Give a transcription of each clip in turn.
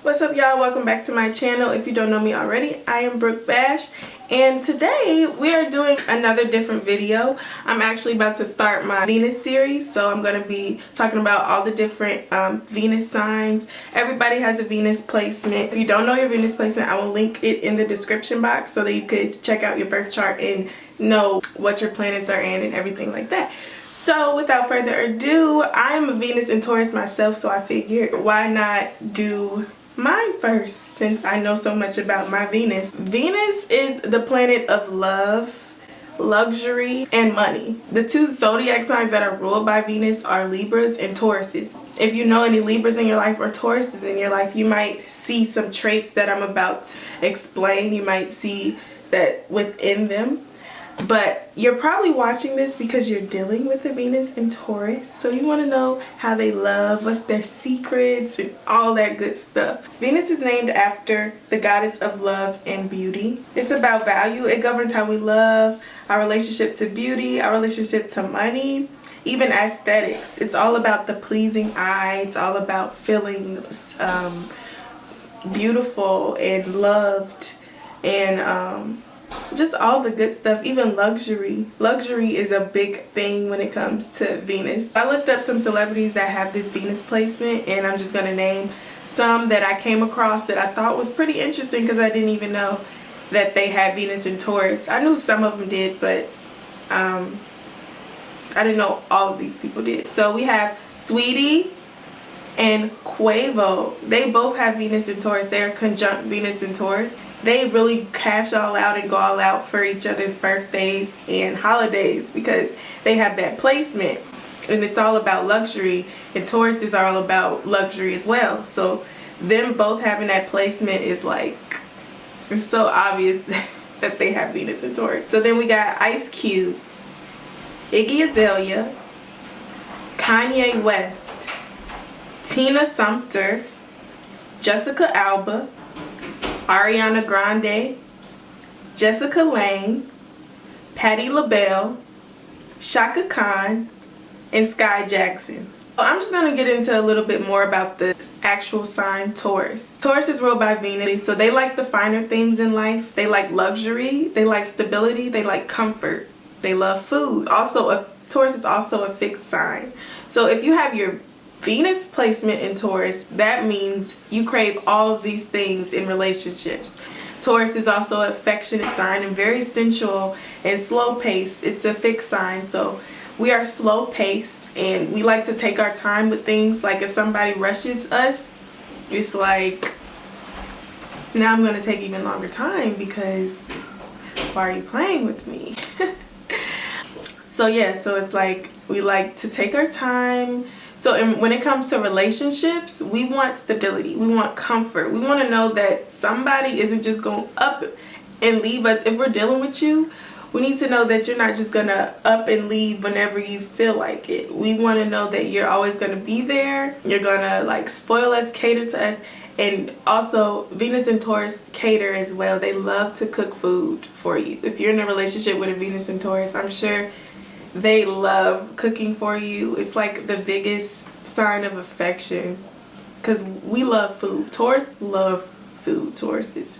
What's up, y'all? Welcome back to my channel. If you don't know me already, I am Brookebashh, and today we are doing another different video. I'm actually about to start my Venus series, so I'm going to be talking about all the different Venus signs. Everybody has a Venus placement. If you don't know your Venus placement, I will link it in the description box so that you could check out your birth chart and know what your planets are in and everything like that. So without further ado, I'm a Venus and Taurus myself, so I figured why not do mine first since I know so much about my Venus. Venus is the planet of love, luxury, and money. The two zodiac signs that are ruled by Venus are Libras and Tauruses. If you know any Libras in your life or Tauruses in your life, you might see some traits that I'm about to explain. You might see that within them. But you're probably watching this because you're dealing with the Venus and Taurus, so you want to know how they love, what's their secrets, and all that good stuff. Venus is named after the goddess of love and beauty. It's about value. It governs how we love, our relationship to beauty, our relationship to money, even aesthetics. It's all about the pleasing eye. It's all about feeling beautiful and loved, and just all the good stuff. Even luxury. Luxury is a big thing when it comes to Venus. I looked up some celebrities that have this Venus placement, and I'm just going to name some that I came across that I thought was pretty interesting because I didn't even know that they had Venus and Taurus. I knew some of them did, but I didn't know all of these people did. So we have Sweetie and Quavo. They both have Venus and Taurus. They're conjunct Venus and Taurus. They really cash all out and go all out for each other's birthdays and holidays because they have that placement, and it's all about luxury, and Taurus is all about luxury as well. So them both having that placement is like, it's so obvious that they have Venus and Taurus. So then we got Ice Cube, Iggy Azalea, Kanye West, Tina Sumter, Jessica Alba, Ariana Grande, Jessica Lange, Patti LaBelle, Shaka Khan, and Sky Jackson. I'm just going to get into a little bit more about the actual sign Taurus. Taurus is ruled by Venus, so they like the finer things in life. They like luxury, they like stability, they like comfort, they love food. Also, Taurus is also a fixed sign. So if you have your Venus placement in Taurus, that means you crave all of these things in relationships. Taurus is also an affectionate sign and very sensual and slow paced. It's a fixed sign, so we are slow paced and we like to take our time with things. Like if somebody rushes us, it's like, now I'm going to take even longer time because why are you playing with me? So yeah, so it's like we like to take our time. So when it comes to relationships, we want stability. We want comfort. We want to know that somebody isn't just going up and leave us. If we're dealing with you, we need to know that you're not just going to up and leave whenever you feel like it. We want to know that you're always going to be there. You're going to like spoil us, cater to us. And also Venus and Taurus cater as well. They love to cook food for you. If you're in a relationship with a Venus and Taurus, I'm sure they love cooking for you. It's like the biggest sign of affection because we love food. Taurus love food. Tauruses,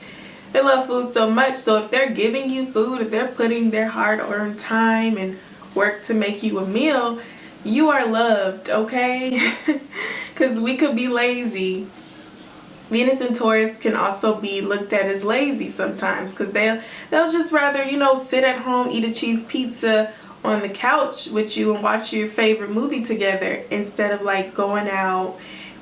they love food so much. So if they're giving you food, if they're putting their hard-earned time and work to make you a meal, you are loved, okay? Because we could be lazy. Venus and Taurus can also be looked at as lazy sometimes because they'll just rather, you know, sit at home, eat a cheese pizza on the couch with you and watch your favorite movie together instead of like going out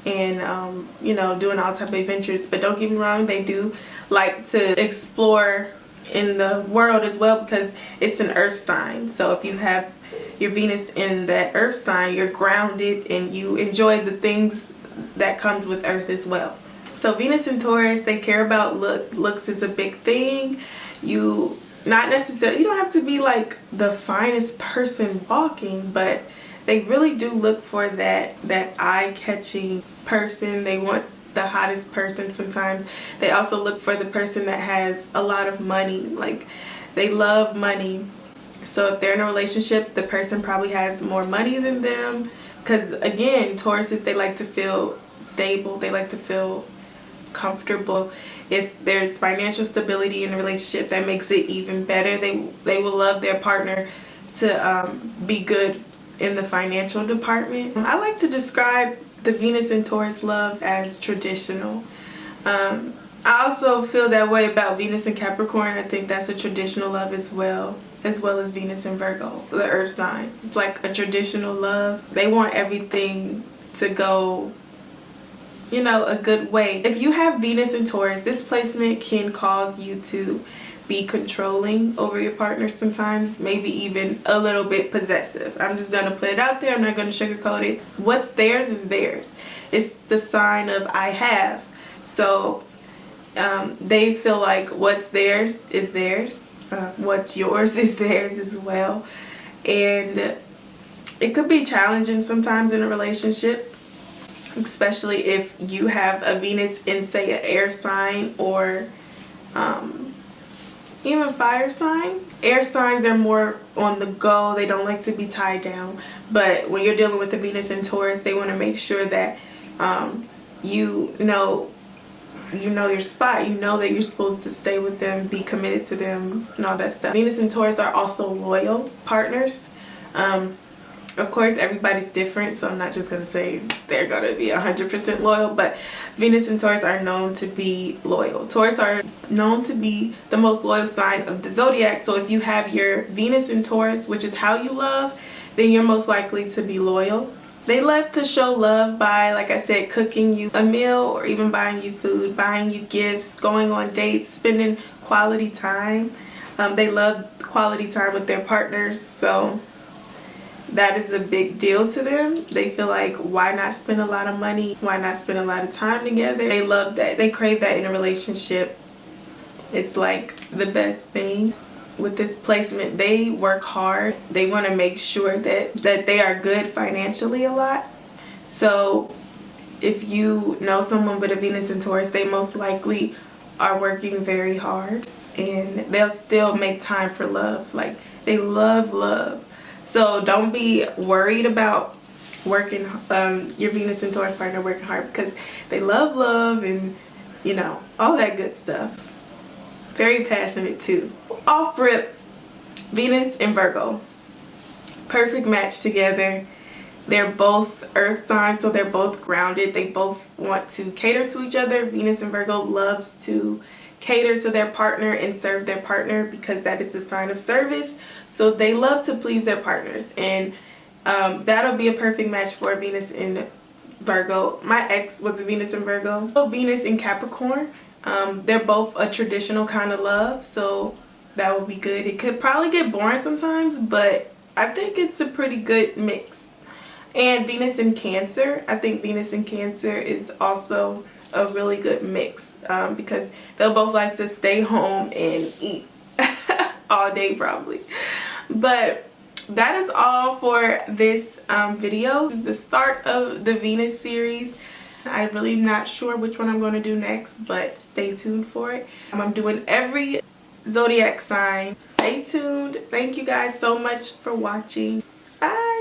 and you know, doing all type of adventures. But don't get me wrong, they do like to explore in the world as well because it's an earth sign. So if you have your Venus in that earth sign, you're grounded and you enjoy the things that comes with earth as well. So Venus and Taurus, they care about looks is a big thing. Not necessarily, you don't have to be like the finest person walking, but they really do look for that eye-catching person. They want the hottest person sometimes. They also look for the person that has a lot of money. Like, they love money. So if they're in a relationship, the person probably has more money than them. Because again, Tauruses, they like to feel stable. They like to feel comfortable. If there's financial stability in the relationship, that makes it even better. They will love their partner to be good in the financial department. I like to describe the Venus and Taurus love as traditional. I also feel that way about Venus and Capricorn. I think that's a traditional love as well as Venus and Virgo, the earth sign. It's like a traditional love. They want everything to go, you know, a good way. If you have Venus and Taurus, this placement can cause you to be controlling over your partner sometimes, maybe even a little bit possessive. I'm just gonna put it out there. I'm not gonna sugarcoat it. What's theirs is theirs. It's the sign of I have. So they feel like what's theirs is theirs. What's yours is theirs as well. And it could be challenging sometimes in a relationship, especially if you have a Venus in, say, an air sign or even fire sign. Air signs, they're more on the go. They don't like to be tied down. But when you're dealing with the Venus and Taurus, they want to make sure that you know your spot. You know that you're supposed to stay with them, be committed to them, and all that stuff. Venus and Taurus are also loyal partners. Of course, everybody's different, so I'm not just gonna say they're gonna be 100% loyal, but Venus and Taurus are known to be loyal. Taurus are known to be the most loyal sign of the zodiac. So if you have your Venus in Taurus, which is how you love, then you're most likely to be loyal. They love to show love by, like I said, cooking you a meal or even buying you food, buying you gifts, going on dates, spending quality time. They love quality time with their partners, so that is a big deal to them. They feel like, why not spend a lot of money? Why not spend a lot of time together? They love that. They crave that in a relationship. It's like the best thing. With this placement, they work hard. They want to make sure that they are good financially a lot. So if you know someone with a Venus and Taurus, they most likely are working very hard, and they'll still make time for love. Like, they love love. So don't be worried about working your Venus and Taurus partner working hard, because they love love and, you know, all that good stuff. Very passionate too. Off rip, Venus and Virgo, perfect match together. They're both earth signs, so they're both grounded. They both want to cater to each other. Venus and Virgo loves to cater to their partner and serve their partner, because that is the sign of service. So they love to please their partners, and that'll be a perfect match for Venus in Virgo. My ex was a Venus in Virgo. So Venus in Capricorn. They're both a traditional kind of love, so that would be good. It could probably get boring sometimes, but I think it's a pretty good mix. And Venus in Cancer. I think Venus in Cancer is also a really good mix, because they'll both like to stay home and eat all day probably. But that is all for this video. This is the start of the Venus series. I'm really not sure which one I'm going to do next, but stay tuned for it. I'm doing every zodiac sign. Stay tuned. Thank you guys so much for watching. Bye.